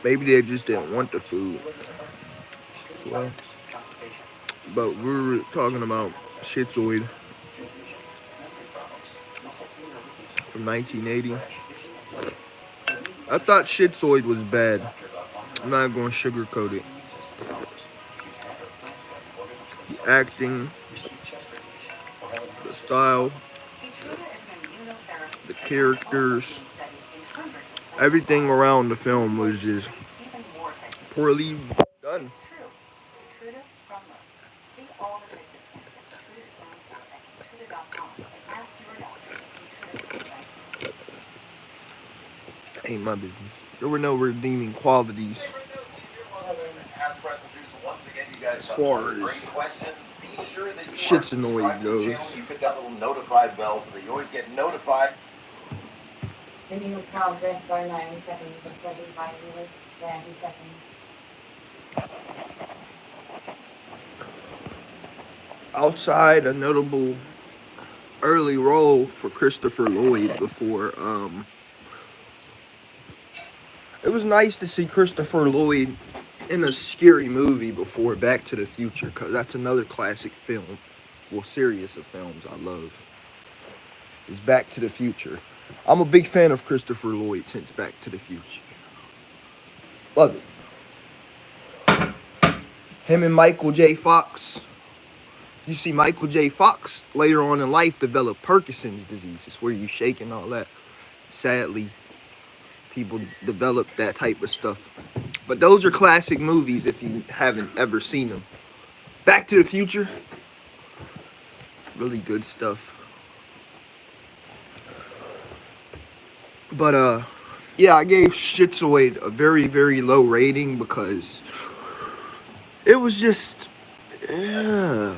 Maybe they just didn't want the food as well. But we were talking about Schizoid from 1980. I thought Schizoid was bad. I'm not going to sugarcoat it. The acting, the style, the characters, everything around the film was just poorly done. Ain't my business. There were no redeeming qualities as far as Shitsanoid goes. You hit that little notify bell so that you always get notified. The new progress for 9 seconds and 25 minutes, 20 seconds. Outside a notable early role for Christopher Lloyd before it was nice to see Christopher Lloyd in a scary movie before Back to the Future, because that's another classic film, well, series of films I love, is Back to the Future. I'm a big fan of Christopher Lloyd since Back to the Future. Love it. Him and Michael J. Fox. You see Michael J. Fox later on in life develop Parkinson's disease. It's where you shake and all that. Sadly, people develop that type of stuff. But those are classic movies if you haven't ever seen them. Back to the Future. Really good stuff. But yeah, I gave Schizoid a very, very low rating because it was just, yeah,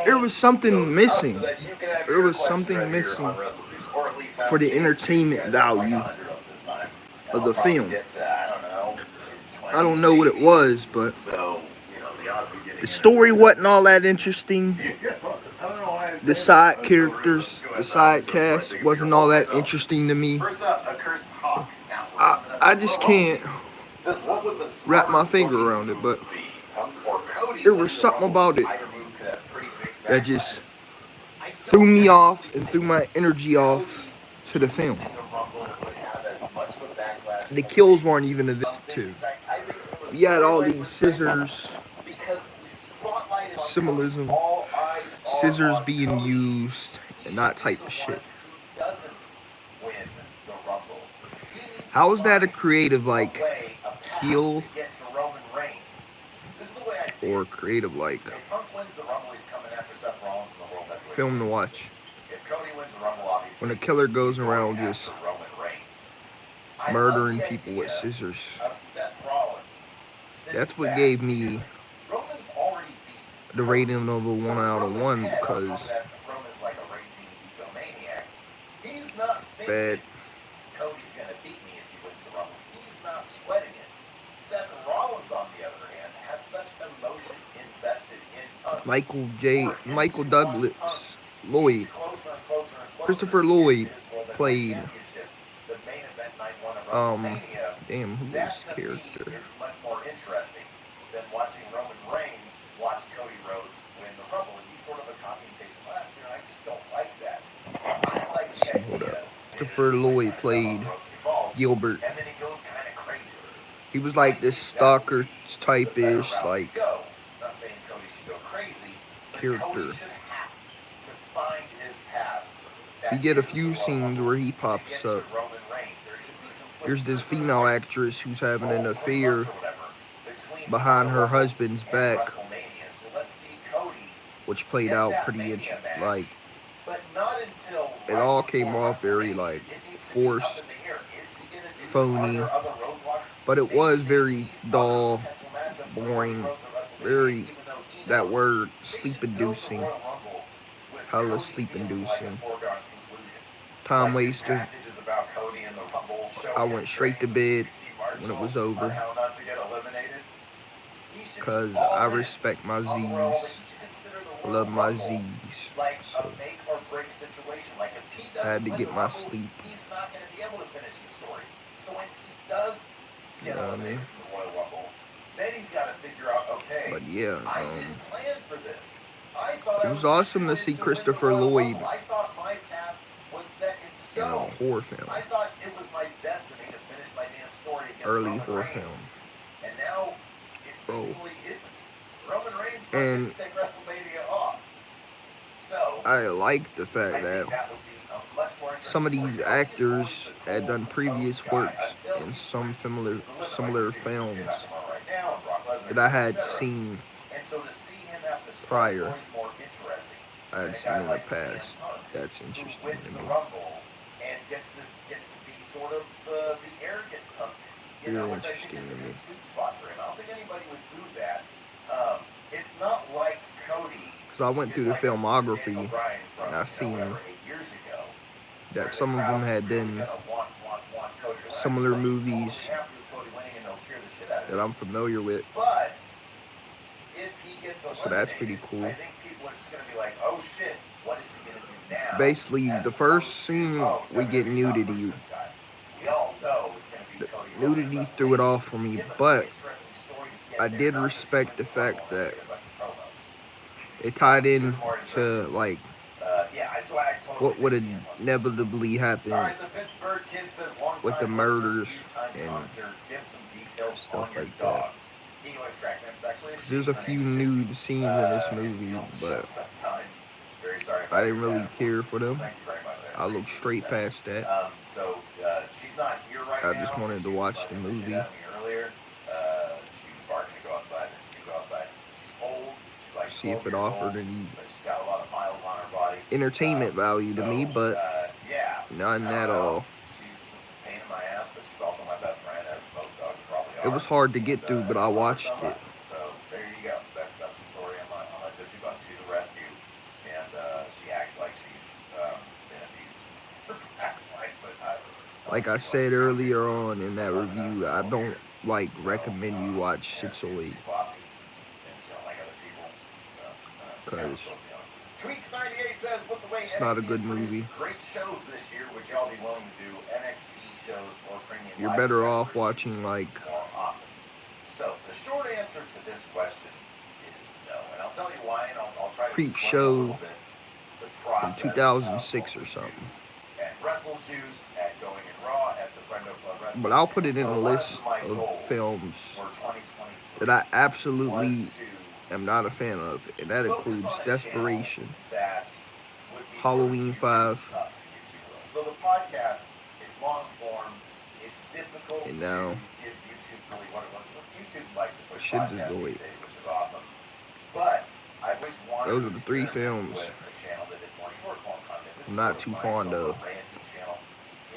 there was something missing. There was something missing for the entertainment value of the film. I don't know what it was, but the story wasn't all that interesting. The side characters, the side cast wasn't all that interesting to me. I just can't wrap my finger around it, but there was something about it that just threw me off and threw my energy off to the film. The kills weren't even effective. You had all these scissors, symbolism, scissors being used, and that type of shit. How is that a creative, like, heel or creative, like, film to watch? When a killer goes around just murdering people with scissors. That's what gave me the rating of a 1 out of 1, because bad. Cody's going to beat me if he wins the Rumble. He's not sweating it. Seth Rollins, on the other hand, has such emotion invested in Michael Douglas Lloyd. Christopher Lloyd played damn, who was his character? Is much more interesting than watching Roman Reigns watch Cody Rhodes win the Rumble. And he's sort of a copy and paste from last year, and I just don't like that. I like the idea. Christopher Lloyd played Gilbert. He was like this stalker type-ish, like, character. You get a few scenes where he pops up. There's this female actress who's having an affair behind her husband's back, which played out pretty, like, it all came off very, like, forced, phony, but it was very dull, boring, very, that word, sleep-inducing, hella sleep-inducing, time waster. I went straight to bed when it was over, because I respect my Z's, I love my Z's, so I had to get my sleep. You know what I mean? Then he's got to figure out, okay, But yeah, I didn't plan for this. I thought it I was was a awesome to shoo-in see to win the Christopher Royal Lloyd Rumble. I thought my path was set in in a stone. horror film, I thought it was my destiny to finish my damn story against early Roman horror Reigns. film, And now it bro. seemingly isn't. Roman Reigns might And get to take WrestleMania off. So I like the I fact think that that would be a much more interesting some of story. these Cody is always actors the had done cold, previous composed guy works until in he some pushes the limit, right? similar You see what Shinsuke films Nakamura right now, and Brock Lesnar, that I had etc. seen And so to see him have to start is prior. always more interesting I than had a seen guy in the like CM past. Punk, That's who interesting wins to the me. Rumble and gets to be sort of the arrogant Punk, you know, Very which I think interesting is to a me. good sweet spot for him. I don't think anybody would do that. It's not like Cody Because I went is through the like a filmography Daniel Bryan from, and I you know, seen whatever, 8 years ago, where that the some of them crowd's had really done gonna want Cody to win. similar They'll be movies totally happy with Cody winning and they'll cheer the shit out of that him. I'm familiar with. But if he gets eliminated, So that's pretty cool. I think people are just gonna be like, oh shit, what is he gonna do now? Basically, As the opposed first to, scene oh, we get WWE's not pushing nudity. this guy. We all know it's gonna be The Cody Roman at nudity threw it WrestleMania. off for me, Give us an but interesting story to get I there, did not just who respect wins the the Rumble fact and then that make a bunch of promos. it tied Even in more to interesting. like So I totally what would think CM Punk's inevitably happen all right, the Pittsburgh kid says, long with the time murders listener, few-time and commenter, give some details stuff on your like dog. that. He always cracks me up. It's actually a 'Cause there's a sheep. Her few name's Susie. nude scenes in this It movie, steals the show but sometimes. Very sorry I about didn't your really dad, of care course. for them. Thank you very much. I looked appreciate straight that. past that. So she's not here right I now. just wanted to She was watch the bugging shit movie. out of me earlier. She was barking to go outside, and she didn't go outside. She's old. She's like See if 12 it years offered old, any but she's got a lot of miles on her body. entertainment value to me, but Yeah. none I don't at know. all. She's just a pain in my ass, but she's also my best friend, as most dogs probably are. It was hard to get And, through, but I love her watched so it. much. So there you go. That's the story on my Gypsy Bug. She's a rescue, and she acts like she's been abused her past life, but Like I she said was earlier on in that for review, I 12 don't years. like So, recommend you watch yeah, 608 she's bossy, and she don't like other people. She's kind of because so, to be honest. Tweaks98 says, with the way it's not a NXT good has produced movie. great shows this year, would y'all be willing to do NXT shows or premium You're live better event off reviews watching like more often? So the short answer to this question is no, and I'll tell you why, and I'll try to Creep explain a Show little bit the from process 2006 of or what we something. do at Wrestle Juice, at Going in Raw, at the Friendo Club Wrestling. But I'll put it in So a one list my of goals films for 2023 that I absolutely was to am not a fan of, and that focus includes on a channel Desperation, that would be Halloween sort of 5, up, if you will. So the podcast, it's long form, it's difficult and to now give YouTube really what it wants. So YouTube likes to push should just podcasts go these it. days, which is awesome. But I've always wanted Those to are the three experiment films with a channel that did more short form content. This I'm is not sort too my fond solo of. ranty channel.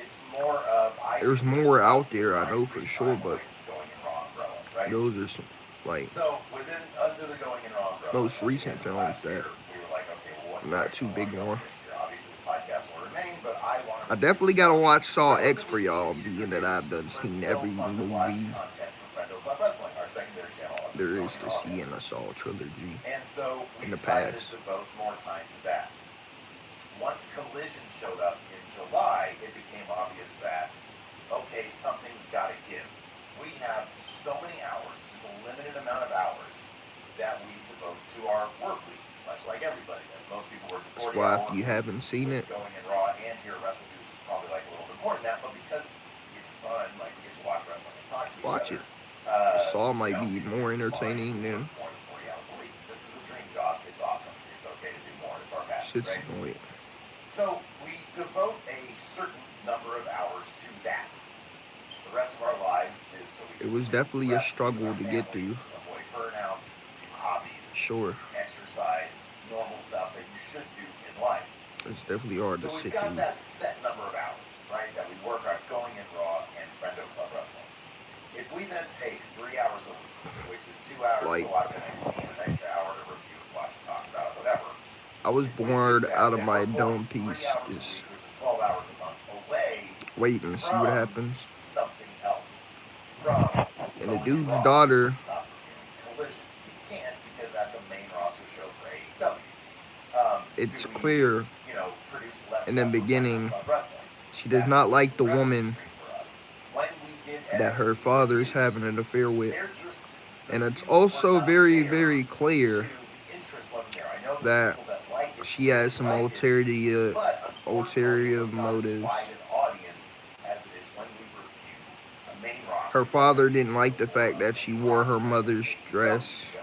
It's more of There's more out there, I know for sure, but Going in Raw umbrella, right? those are some like So within under the Going in Raw umbrella, most at the recent end of films last that year, we were like, okay, well, what I'm not direction too do we big wanna go on. this year? Obviously, the podcast will remain, but I want to. I definitely gotta watch Saw X for y'all, being that I've done seen every movie Content from Friendo Club Wrestling, our secondary channel. Under there the is Going to Raw. see in the Saw trilogy And so we in the decided past. to devote more time to that. Once Collision showed up in July, it became obvious that, okay, something's got to give. We have so many hours, just a limited amount of hours, that we devote to our work week, much like everybody, as most people work That's 40 why hours if you haven't seen it, Going in Raw and here at Wrestle Juice is probably like a little bit more than that, but because it's fun, like we get to watch wrestling and talk to each watch other. it. Saw might be more entertaining than More than 40 hours a week. This is a dream job. It's awesome. It's okay to do more. It's our passion, shit's right? annoying. So we devote a certain number of hours to that. The rest of our lives is so we It can was sleep, definitely a rest, struggle feed to our get through. families, avoid burnout, do hobbies, Sure, exercise, normal stuff that you should do in life. it's definitely hard to So we've sit got through. that set number of hours, right, that we work on Going in Raw and Friendo Club Wrestling. If we then take 3 hours a week, which is 2 hours Like- to watch NXT and an extra hour to review, watch, and talk about it, whatever. I was If we do bored that, out of then my we're dome pulling 3 piece, hours a just week, which is 12 hours a month, away waiting to see what happens. something else. From And the Going in dude's Raw. daughter, Stop reviewing Collision. We can't because that's a main roster show for AEW. it's Do we, clear you know, produce less in the stuff for beginning Friendo Club Wrestling? she does That's not what's like the revenue woman stream for us. When we did that her NXT father's reviews, having an affair with. they're just And it's also very, very clear the interest wasn't there. I know the that people that like it she has some like it, but unfortunately, it ulterior was not as motives. wide an audience as it is when we review a main roster Her father didn't like the fact that she wore her mother's dress show.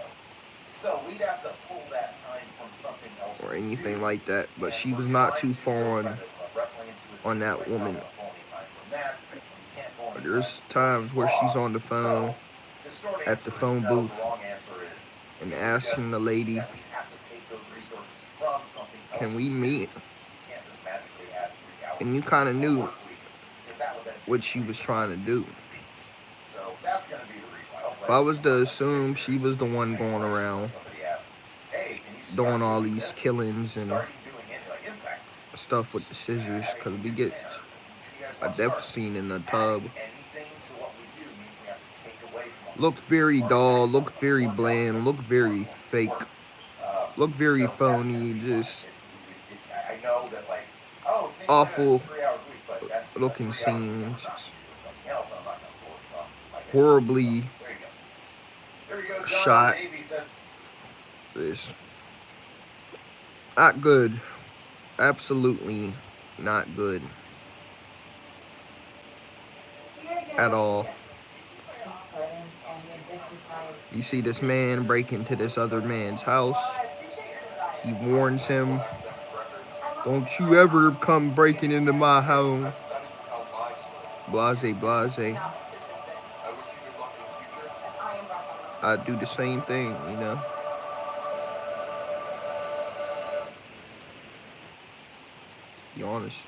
So we'd have to pull that time from something else or we do. anything like that. But And she we're was not trying too to go fond kind of wrestling into it on so that I don't woman. want to pull any time from that. We can't pull any time There's from times where she's on the phone So the short at the answer is phone no. booth The long answer is and it would asking just the mean lady, that we have to take those resources from something else. can we meet? We can't just magically add 3 hours And you to kind of a knew work week, because that would then what take she away was from trying us to do. So that's going to be the reason why. If I was to assume she was the one going around Somebody asks, hey, can you doing start all doing these this? killings and Starting doing it like Impact. stuff with the scissors, because we get You guys a want to death start? scene in the tub. Adding anything to what we do means we have to take away from Looked very dull, looked very bland, looked very fake, looked very phony, just I know that, like, oh, it seems like awful it's 3 hours a week, but that's looking 3 hours a week. I'm scenes, not doing something else. I'm not going to pull it from. Like, horribly so, there you go. There we go. John shot. Davey said. This not good. Absolutely not good at all. You see this man break into this other man's house. He warns him, don't you ever come breaking into my home. Blase, blase. I do the same thing, you know. To be honest.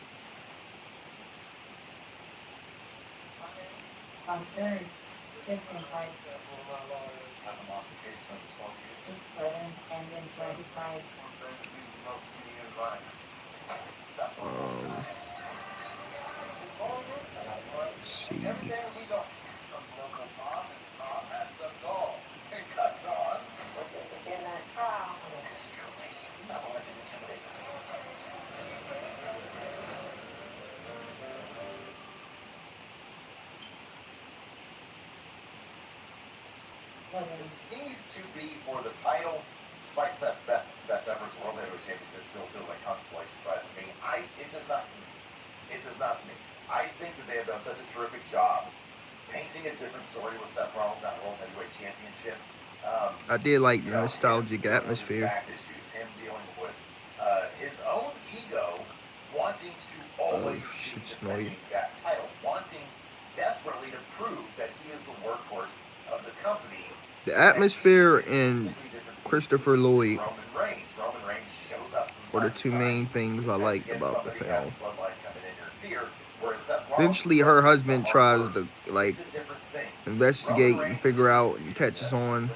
Sponsored. Stiff invite. Hasn't lost a case since 12 years. Stiff button and then 25. Let's see. Need to be for the title, despite Seth's best efforts, World Heavyweight Championship still feels like consolation prize to me. It does not to me. It does not to me. I think that they have done such a terrific job painting a different story with Seth Rollins, that World Heavyweight Championship. I did like the nostalgic atmosphere. Him dealing with his own ego, wanting to always be defending that title, wanting desperately to prove that he is the workhorse of the company. The atmosphere and Christopher Lloyd Roman Reigns shows up were the two main things I liked about the film. Eventually, her husband tries to like investigate and figure out and catches on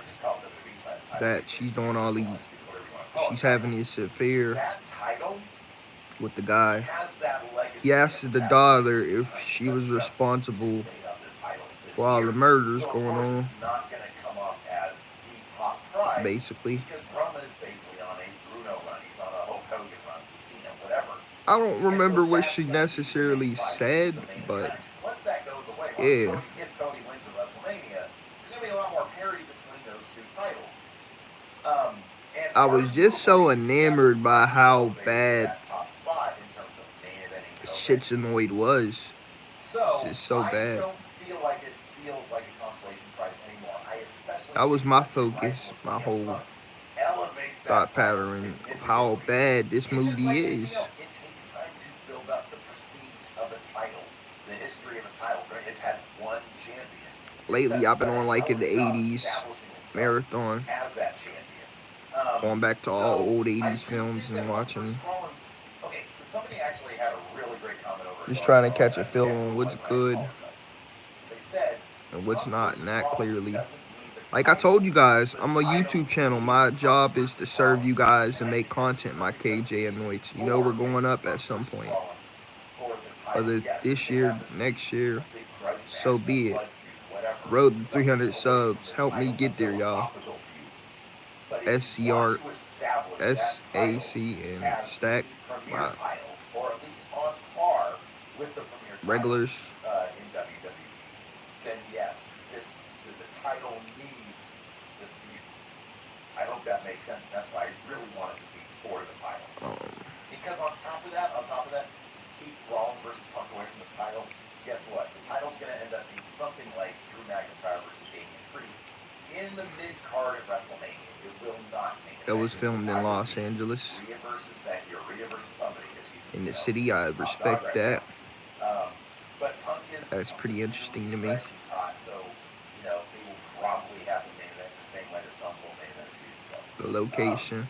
that she's doing all these, she's having this affair with the guy. He asks the daughter if she was responsible for all the murders going on, basically. I don't remember what she necessarily said, but yeah. I was just so enamored by how bad Shitsanoid was. It's just so bad. That was my focus, my whole thought pattern of how bad this movie is. It takes time to build up the prestige of a title, the history of a title. It's had one champion. Lately, I've been on like in the 80s marathon, going back to all old 80s films and watching. Just trying to catch a feel on what's good and what's not, and that clearly. Like I told you guys, I'm a YouTube channel. My job is to serve you guys and make content, my KJ Anoints. You know we're going up at some point. Whether this year, next year, so be it. Road to 300 subs. Help me get there, y'all. SCR, SAC, and Stack. My regulars. Then yes, the title needs the feud. I hope that makes sense. That's why I really want it to be for the title. Because on top of that, keep Rollins versus Punk away from the title. Guess what? The title's going to end up being something like Drew McIntyre versus Damian Priest in the mid card at WrestleMania. It will not make it. It was filmed in Los Angeles. Rhea versus Becky or Rhea versus somebody. In the city, I respect that. But Punk is That's pretty interesting to me. She's hot, so they will probably have the main event the same way the Stone Cold main event feud. The location.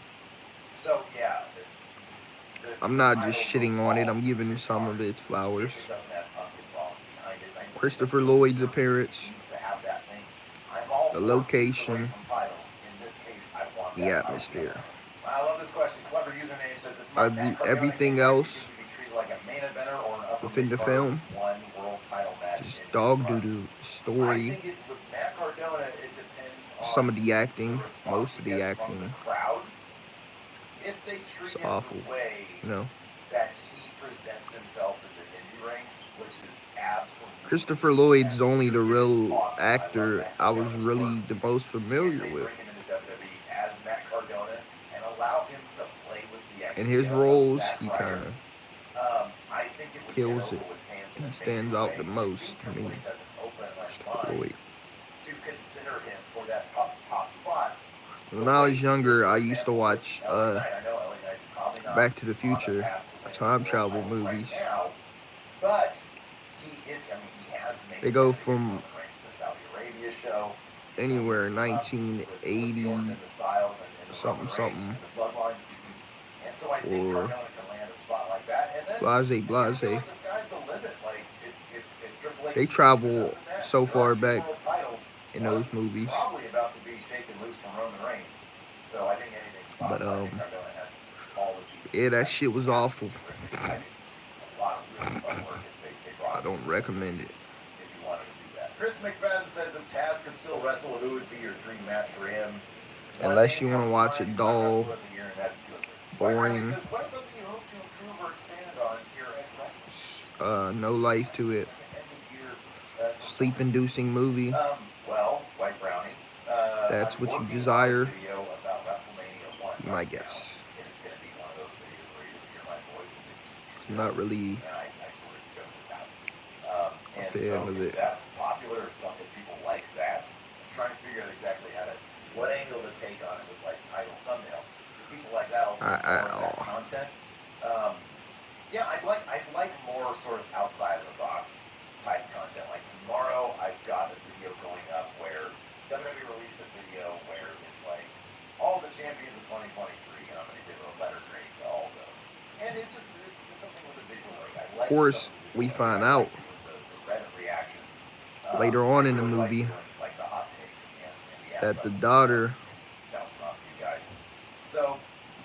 So yeah. I'm not just shitting on it. I'm giving some of its flowers. Christopher Lloyd's appearance, the location, the atmosphere. I love this question. Clever username says everything else within the film, just dog doo-doo. Story, some of the acting, most of the acting. It's awful, you know. That he presents himself in the indie ranks, which is absolutely. Christopher Lloyd's only the real actor I was really the most familiar with. As Matt Cardona and allow him to play with the in his roles, he kind of kills it. He stands out the most to me. Christopher Lloyd. To consider him for that top spot. When I was younger, I used to watch Back to the Future, time travel movies. They go from anywhere 1980 something or blase. They travel so far back in those movies. But yeah, that shit was awful. I don't recommend it. Chris McFadden says if Taz could still wrestle, who would be your dream match for him? Unless you want to watch it dull, boring, no life to it, sleep-inducing movie. That's what you desire. Be my guess. I'm not really a fan of it. That's popular. Some people like that. I'm trying to figure out exactly what angle to take on it with title, thumbnail. People like that will that content. Yeah, I'd like more sort of outside of the box type content. Like tomorrow, I've got a video going up where WWE released a video where it's like all the champions of 2023, and I'm going to give a letter grade to all of those. And it's just it's something with a visual. Of course, we find out later on in the movie that the daughter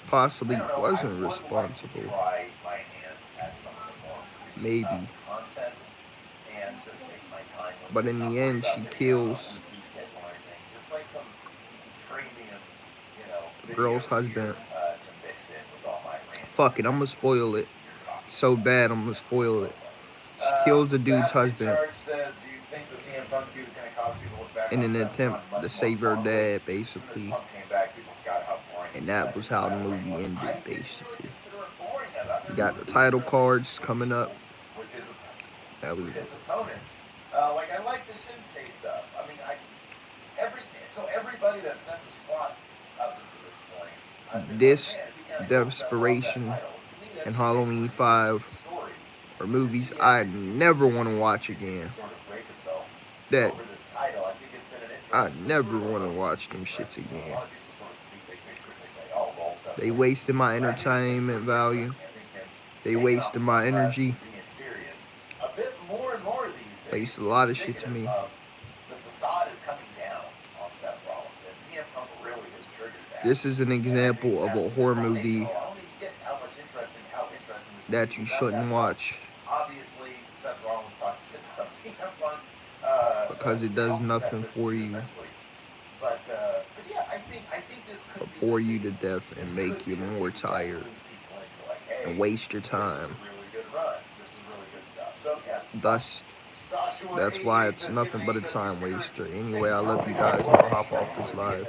possibly wasn't responsible. Maybe. But in the end, she kills the girl's husband. Fuck it, I'm gonna spoil it. So bad, I'm gonna spoil it. She kills the dude's husband in an attempt to save her dad, basically. And that was how the movie ended, basically. You got the title cards coming up. That was it. I like the Shinsuke stuff. I mean, everybody that sent this plot up until this point. This, Desperation, and Halloween 5 are movies I never want to watch again. That I never want to watch them shits again. They wasted my entertainment value. They wasted my energy. Wasted a lot of shit to me. This is an example of a horror movie that you shouldn't watch because it does nothing for you but bore you to death and make you more tired and waste your time. Thus, That's why it's nothing but a time waster. Anyway, I love you guys, and I'll hop off this live.